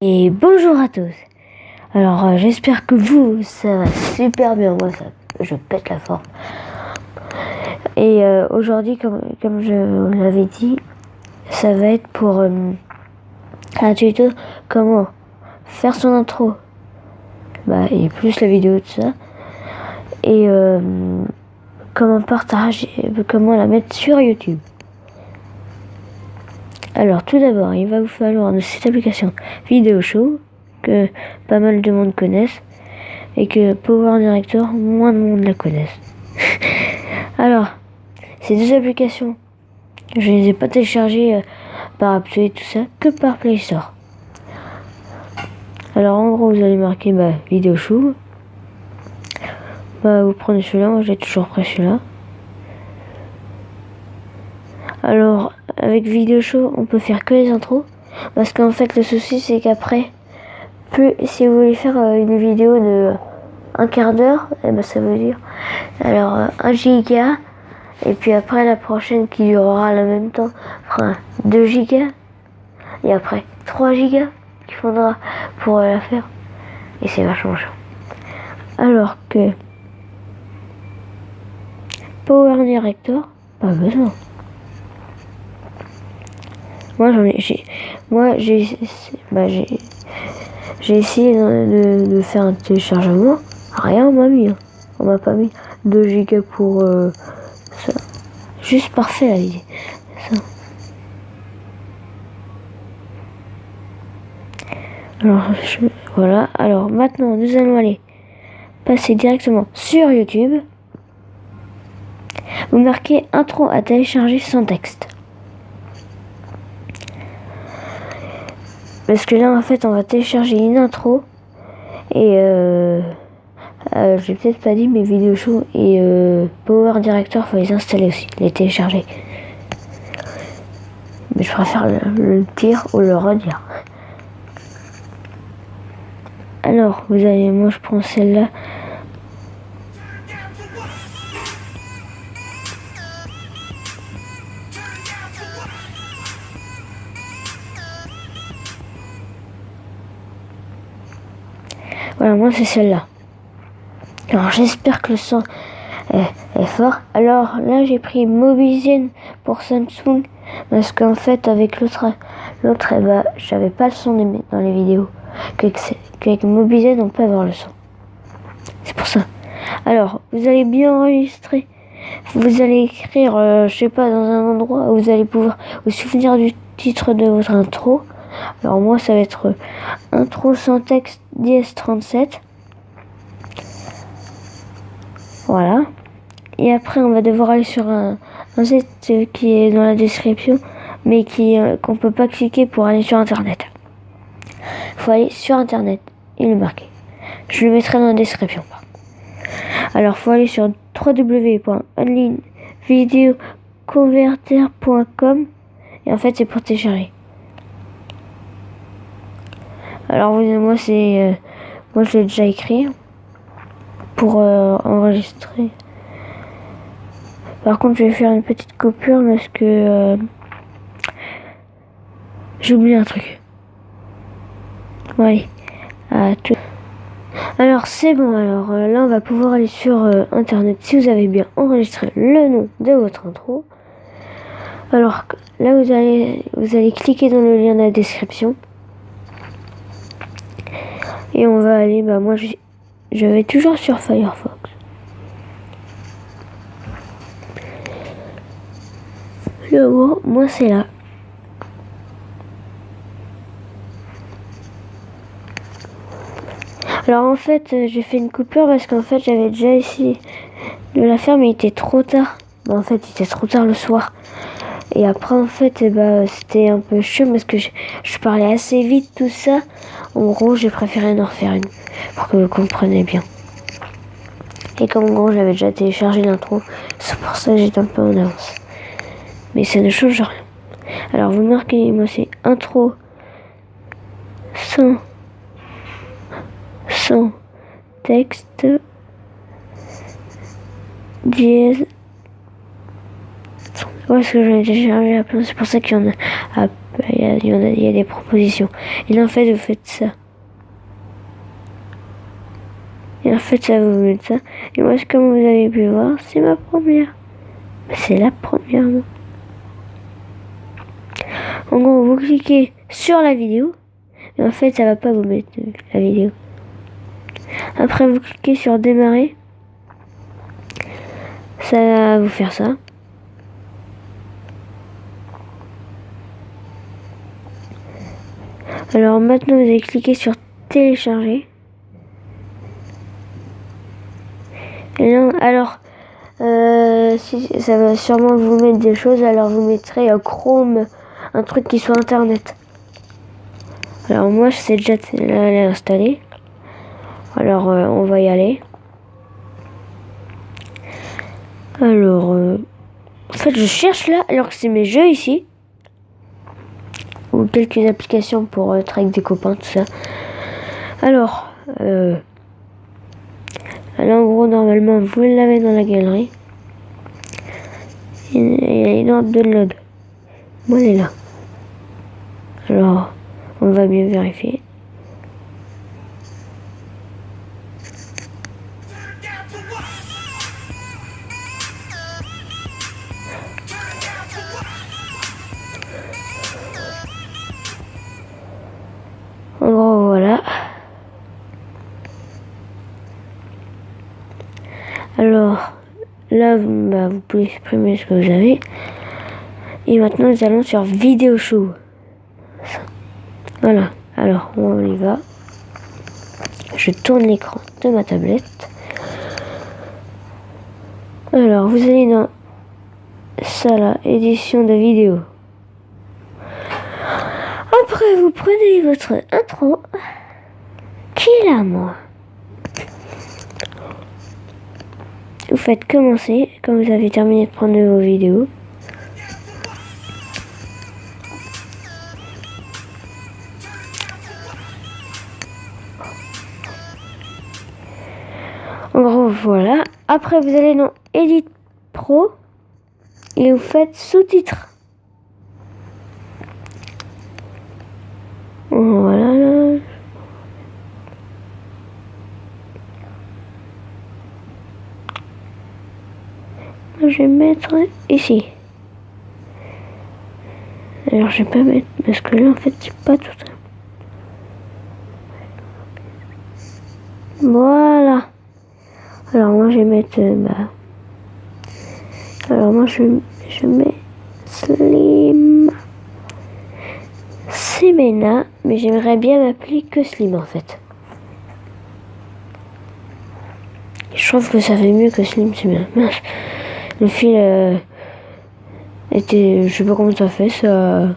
Et bonjour à tous. Alors j'espère que vous, ça va super bien. Moi, je pète la forme. Et aujourd'hui, comme je vous l'avais dit, ça va être pour un tuto comment faire son intro. Et plus la vidéo de ça. Et comment partager, comment la mettre sur YouTube. Alors tout d'abord, il va vous falloir de cette application Vidéo Show que pas mal de monde connaissent et que Power Director, moins de monde la connaissent. Alors, ces deux applications, je les ai pas téléchargées par App Store et tout ça, que par Play Store. Alors en gros, vous allez marquer Vidéo Show. Vous prenez celui-là, moi j'ai toujours pris celui-là. Alors, avec Vidéo Show, on peut faire que les intros. Parce qu'en fait, le souci, c'est qu'après, si vous voulez faire une vidéo de 1 quart d'heure, ça veut dire, alors 1 giga. Et puis après, la prochaine qui durera le même temps, fera 2 gigas. Et après, 3 gigas qu'il faudra pour la faire. Et c'est vachement chiant. Alors que Power Director, pas besoin. J'ai essayé de faire un téléchargement, rien on m'a mis. On m'a pas mis 2 gigas pour ça. Juste parfait la idée. Ça. Alors voilà. Alors maintenant nous allons aller passer directement sur YouTube. Vous marquez intro à télécharger sans texte. Parce que là en fait on va télécharger une intro et j'ai peut-être pas dit, mais Vidéo Show et Power Director faut les installer aussi, les télécharger. Mais je préfère le dire ou le redire. Alors moi je prends celle-là. Voilà, moi c'est celle-là. Alors j'espère que le son est fort. Alors là j'ai pris Mobizen pour Samsung. Parce qu'en fait avec l'autre j'avais pas le son dans les vidéos. Qu'avec Mobizen on peut avoir le son. C'est pour ça. Alors vous allez bien enregistrer. Vous allez écrire, je sais pas, dans un endroit où vous allez pouvoir vous souvenir du titre de votre intro. Alors moi ça va être intro sans texte DS37. Voilà. Et après on va devoir aller sur un site qui est dans la description, mais qu'on peut pas cliquer pour aller sur internet. Il faut aller sur internet et le marquer. Je le mettrai dans la description. Alors faut aller sur www.onlinevideoconverter.com et en fait c'est pour télécharger. Alors moi je l'ai déjà écrit pour enregistrer. Par contre je vais faire une petite coupure parce que j'ai oublié un truc. Bon allez, à tout. Alors c'est bon, alors là on va pouvoir aller sur internet si vous avez bien enregistré le nom de votre intro. Alors là vous allez cliquer dans le lien de la description. Et on va aller, moi je vais toujours sur Firefox. Moi c'est là. Alors en fait j'ai fait une coupure parce qu'en fait j'avais déjà essayé de la faire mais il était trop tard. En fait il était trop tard le soir. Et après en fait c'était un peu chiant parce que je parlais assez vite tout ça. En gros j'ai préféré en refaire une pour que vous compreniez bien. Et comme en gros j'avais déjà téléchargé l'intro, c'est pour ça que j'étais un peu en avance. Mais ça ne change rien. Alors vous marquez, moi c'est intro sans texte dièse. Ouais, ce que j'en ai téléchargé à plein, c'est pour ça qu'il y en a, il y a des propositions. Et là, en fait, vous faites ça. Et en fait, ça vous met ça. Et moi, comme vous avez pu voir, c'est ma première. C'est la première, moi. En gros, vous cliquez sur la vidéo. Mais en fait, ça va pas vous mettre la vidéo. Après, vous cliquez sur démarrer. Ça va vous faire ça. Alors maintenant, vous allez cliquer sur télécharger. Et là, alors, si, ça va sûrement vous mettre des choses. Alors vous mettrez Chrome, un truc qui soit internet. Alors moi, je sais déjà l'installer. Alors on va y aller. Alors, en fait, je cherche là, alors que c'est mes jeux ici. Ou quelques applications pour être avec des copains, tout ça. Alors, là en gros, normalement, vous l'avez dans la galerie. Et elle est dans download. Moi, elle est là. Alors, on va bien vérifier. En gros, voilà. Alors, là, vous pouvez supprimer ce que vous avez. Et maintenant, nous allons sur Vidéo Show. Voilà. Alors, on y va. Je tourne l'écran de ma tablette. Alors, vous allez dans ça là, édition de vidéo. Après, vous prenez votre intro. Qui est là, moi? Vous faites commencer quand vous avez terminé de prendre vos vidéos. En gros, voilà. Après, vous allez dans Edit Pro et vous faites sous-titres. Voilà. Je vais mettre ici. Alors, je vais pas mettre parce que là, en fait, c'est pas tout ça. Voilà. Alors, moi, je vais mettre. Alors, moi, je mets Slim. Semena, mais j'aimerais bien m'appeler que Slim en fait. Je trouve que ça fait mieux que Slim, c'est bien. Mince. Le fil était. Je sais pas comment ça fait, ça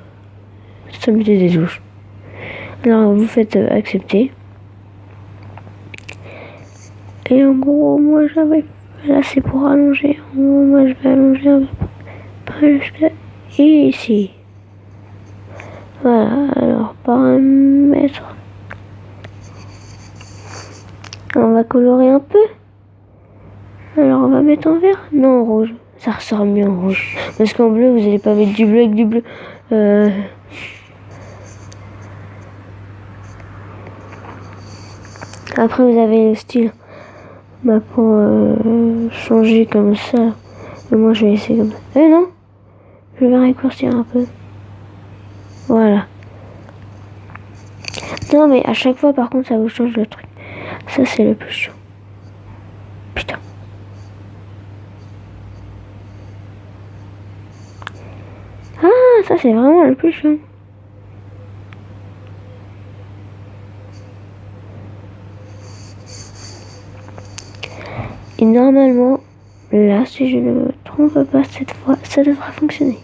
mettait des touches. Alors vous faites accepter. Et en gros, moi j'avais. Là c'est pour allonger. En gros, moi je vais allonger un peu jusqu'à ici. Voilà, alors paramètres. On va colorer un peu. Alors on va mettre en vert. Non, en rouge. Ça ressort mieux en rouge. Parce qu'en bleu, vous n'allez pas mettre du bleu avec du bleu. Après, vous avez le style. Pour changer comme ça. Mais moi, je vais essayer comme ça. Non, je vais raccourcir un peu. Voilà. Non, mais à chaque fois, par contre, ça vous change le truc. Ça, c'est le plus chiant. Putain. Ah, ça, c'est vraiment le plus chiant. Et normalement, là, si je ne me trompe pas cette fois, ça devrait fonctionner.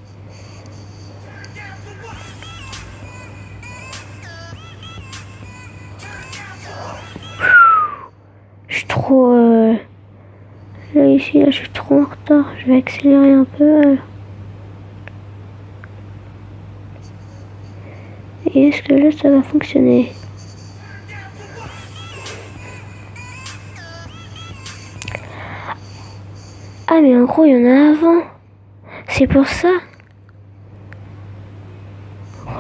Je suis trop... Là, ici, là, je suis trop en retard. Je vais accélérer un peu. Et est-ce que là, ça va fonctionner? Ah, mais en gros, il y en a avant. C'est pour ça.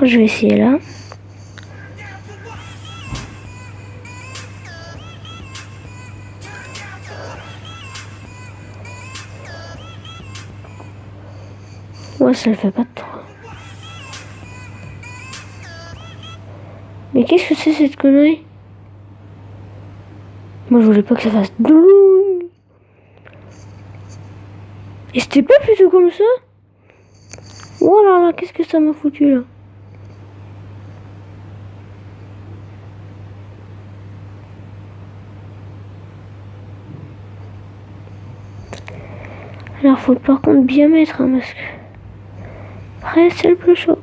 Je vais essayer là. Ouais, ça le fait pas trop. Mais qu'est-ce que c'est cette connerie? Moi, je voulais pas que ça fasse douloureux. Et c'était pas plutôt comme ça? Oh là là, qu'est-ce que ça m'a foutu là? Alors, faut par contre bien mettre un masque. Après, c'est le plus chaud.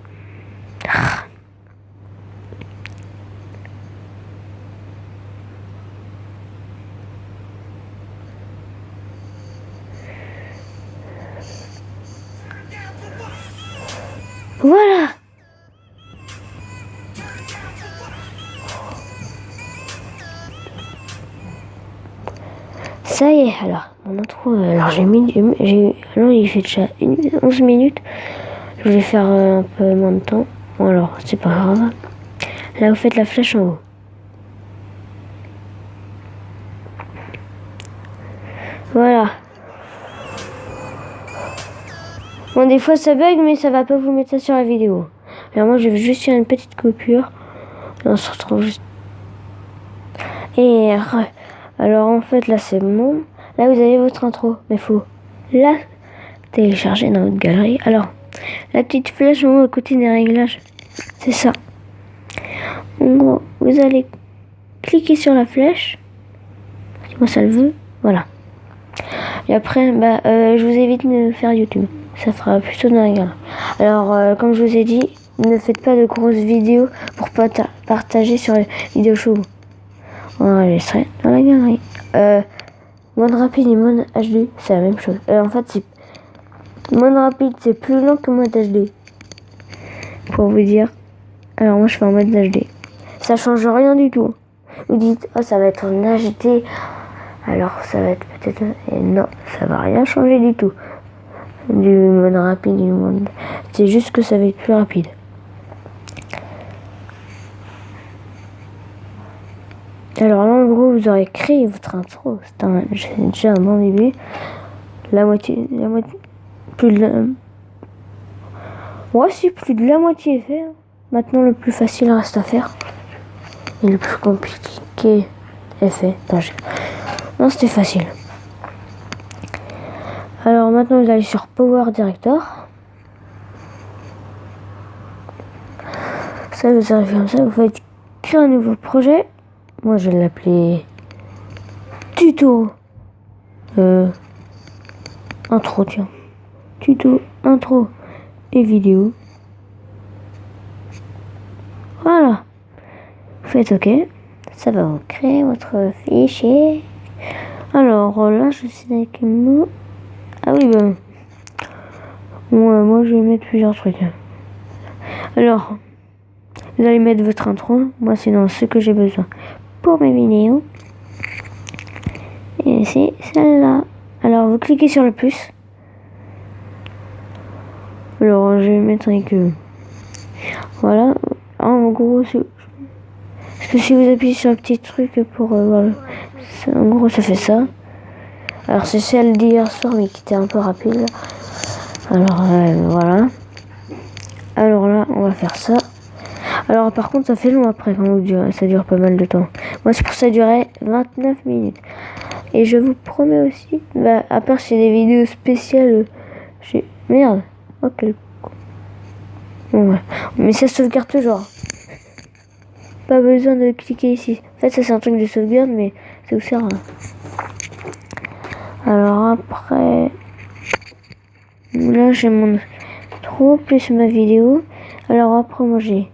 Voilà. Ça y est, alors, mon intro, alors alors il fait déjà 11 minutes. Je vais faire un peu moins de temps. Bon, alors, c'est pas grave. Là, vous faites la flèche en haut. Voilà. Bon, des fois ça bug, mais ça va pas vous mettre ça sur la vidéo. Alors moi, je vais juste faire une petite coupure. On se retrouve juste. Et alors en fait, là c'est bon. Là, vous avez votre intro. Mais faut la télécharger dans votre galerie. Alors, la petite flèche en haut à côté des réglages, c'est ça. En gros, vous allez cliquer sur la flèche. Si moi ça le veut. Voilà. Et après, je vous évite de faire YouTube. Ça fera plutôt dans la galerie. Alors, comme je vous ai dit, ne faites pas de grosses vidéos pour partager sur les vidéos show. On va laisser dans la galerie. Mode rapide et mode HD, c'est la même chose. En fait, mode rapide, c'est plus lent que mode HD. Pour vous dire. Alors, moi, je fais en mode HD. Ça change rien du tout. Vous dites, oh, ça va être en HD. Alors, ça va être peut-être... Et non, ça va rien changer du tout. Du mode rapide, du mode... C'est juste que ça va être plus rapide. Alors là, en gros, vous aurez créé votre intro. C'est déjà un bon début. La moitié... Plus de la... Ouais, si plus de la moitié est fait. Maintenant, le plus facile reste à faire. Et le plus compliqué est fait. Non, c'était facile. Alors maintenant, vous allez sur Power Director. Ça, vous arrivez comme ça. Vous faites créer un nouveau projet. Moi, je vais l'appeler tuto intro, tiens. Tuto, intro et vidéo. Voilà. Vous faites OK. Ça va vous créer votre fichier. Alors là, je sais avec quel mot. Ah oui, ben. Ouais, moi, je vais mettre plusieurs trucs. Alors, vous allez mettre votre intro. Moi, c'est dans ce que j'ai besoin pour mes vidéos. Et c'est celle-là. Alors, vous cliquez sur le plus. Alors, je vais mettre avec... voilà. En gros, parce que si vous appuyez sur le petit truc pour... voilà. En gros, ça fait ça. Alors, c'est celle d'hier soir, mais qui était un peu rapide. Alors, voilà. Alors là, on va faire ça. Alors, par contre, ça fait long après quand ça dure pas mal de temps. Moi, c'est pour ça durait 29 minutes. Et je vous promets aussi, à part si des vidéos spéciales, merde. Oh, quel con. Bon, ouais. Mais ça sauvegarde toujours. Pas besoin de cliquer ici. En fait, ça c'est un truc de sauvegarde, mais ça vous sert à rien. Alors après, là j'ai mon intro plus ma vidéo. Alors après, moi j'ai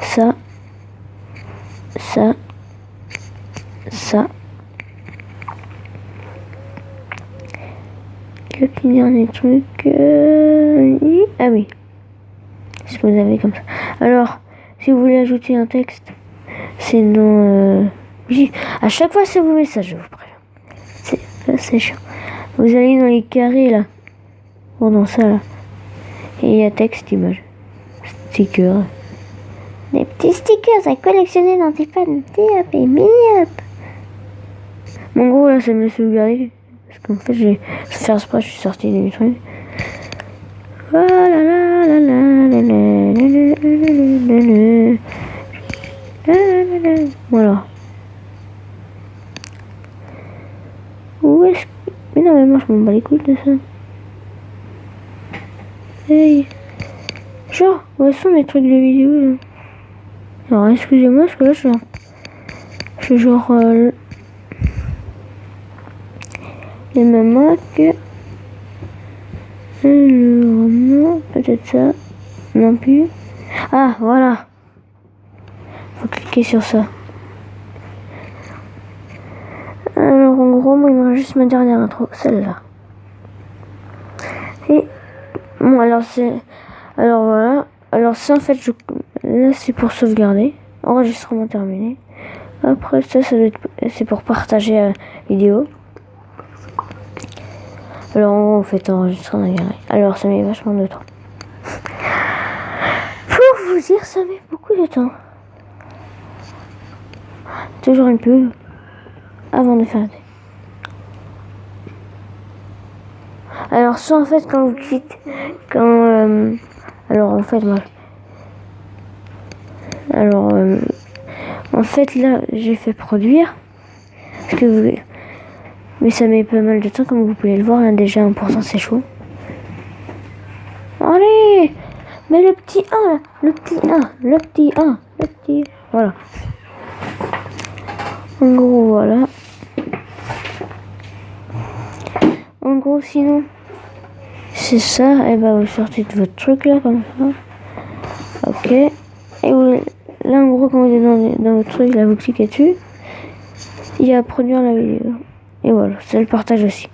ça, le petit dernier truc. Ah oui, ce que vous avez comme ça. Alors, si vous voulez ajouter un texte, c'est dans... à chaque fois c'est vos messages, je vous préviens. C'est chiant. Vous allez dans les carrés là. Bon, dans ça là. Et il y a texte, image. Sticker. Des petits stickers à collectionner dans tes pannes. Hop et mini-hop. En gros là, ça me laisse sauvegarder. Parce qu'en fait, je vais faire exprès, je suis sorti des trucs. Voilà. Où est-ce que... Mais non, mais moi je m'en bats les couilles de ça. Hey. Genre, où sont mes trucs de vidéo là? Alors excusez-moi parce que là je suis genre... les mamans que... Alors non, peut-être ça. Non plus. Ah, voilà. Faut cliquer sur ça. Alors en gros, moi il me reste juste ma dernière intro, celle-là. Et bon, alors c'est... Alors voilà. Alors ça en fait, là c'est pour sauvegarder. Enregistrement terminé. Après ça doit être... c'est pour partager la vidéo. Alors en gros, vous faites enregistrer dans la galerie. Alors ça met vachement de temps. Pour vous dire, ça met beaucoup de temps. Toujours un peu avant de faire. Alors soit en fait quand vous quittez, alors en fait moi, alors en fait là j'ai fait produire parce que vous... mais ça met pas mal de temps comme vous pouvez le voir là, déjà 1% c'est chaud. Allez, mais le petit 1 là, le petit 1, voilà. En gros voilà. En gros sinon c'est ça, et bah vous sortez de votre truc là comme ça. Ok. Et vous, là en gros quand vous êtes dans votre truc là vous cliquez dessus. Il y a à produire la vidéo. Et voilà, c'est le partage aussi.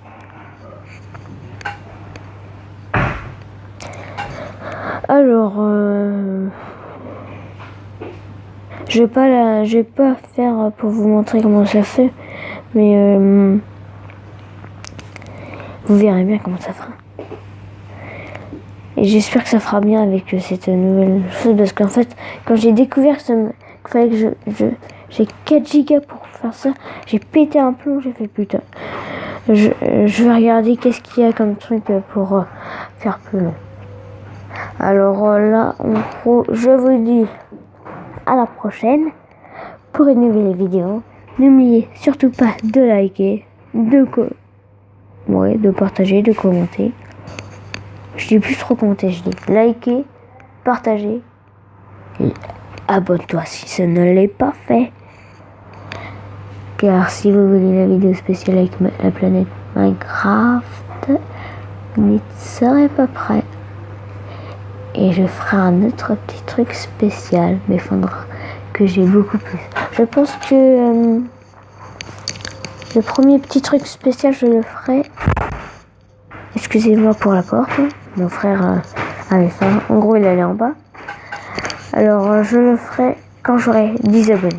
Alors je vais pas faire pour vous montrer comment ça fait, mais vous verrez bien comment ça fera. Et j'espère que ça fera bien avec cette nouvelle chose, parce qu'en fait, quand j'ai découvert qu'il fallait que j'ai 4 gigas pour faire ça, j'ai pété un plomb, j'ai fait putain. Je vais regarder qu'est-ce qu'il y a comme truc pour faire plus long. Alors là, en gros, je vous dis à la prochaine pour une nouvelle vidéo. N'oubliez surtout pas de liker, de partager, de commenter. Je dis plus trop commenter, je dis liker, partager et abonne-toi si ça ne l'est pas fait. Car si vous voulez la vidéo spéciale avec la planète Minecraft, vous n'y serez pas prêt. Et je ferai un autre petit truc spécial, mais il faudra que j'ai beaucoup plus. Je pense que le premier petit truc spécial, je le ferai. Excusez-moi pour la porte. Mon frère avait faim. En gros, il allait en bas. Alors, je le ferai quand j'aurai 10 abonnés.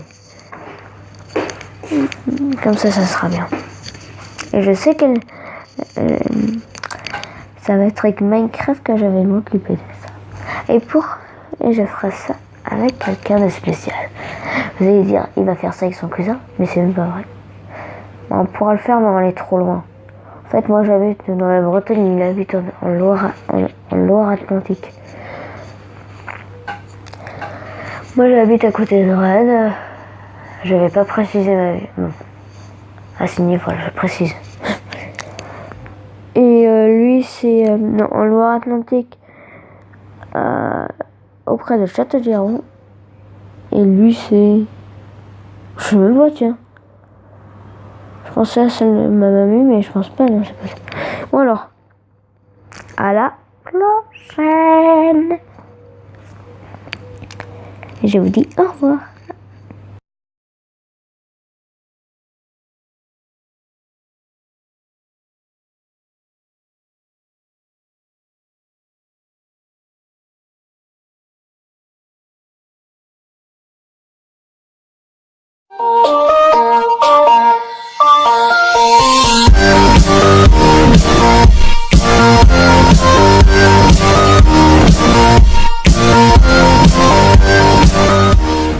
Comme ça sera bien. Et je sais que ça va être avec Minecraft que j'avais m'occuper de ça. Et je ferai ça avec quelqu'un de spécial. Vous allez dire, il va faire ça avec son cousin, mais c'est même pas vrai. On pourra le faire, mais on va aller trop loin. En fait, moi j'habite dans la Bretagne, il habite en Loire-Atlantique. Moi j'habite à côté de Rennes. Je vais pas préciser ma vie. Non. Ah si, voilà, je précise. Et lui c'est en Loire-Atlantique, auprès de Château-Giron. Et lui c'est... Je sais même pas, tiens. Je pensais à celle de ma mamie, mais je pense pas, non, c'est pas ça. Bon alors, à la prochaine. Et je vous dis au revoir.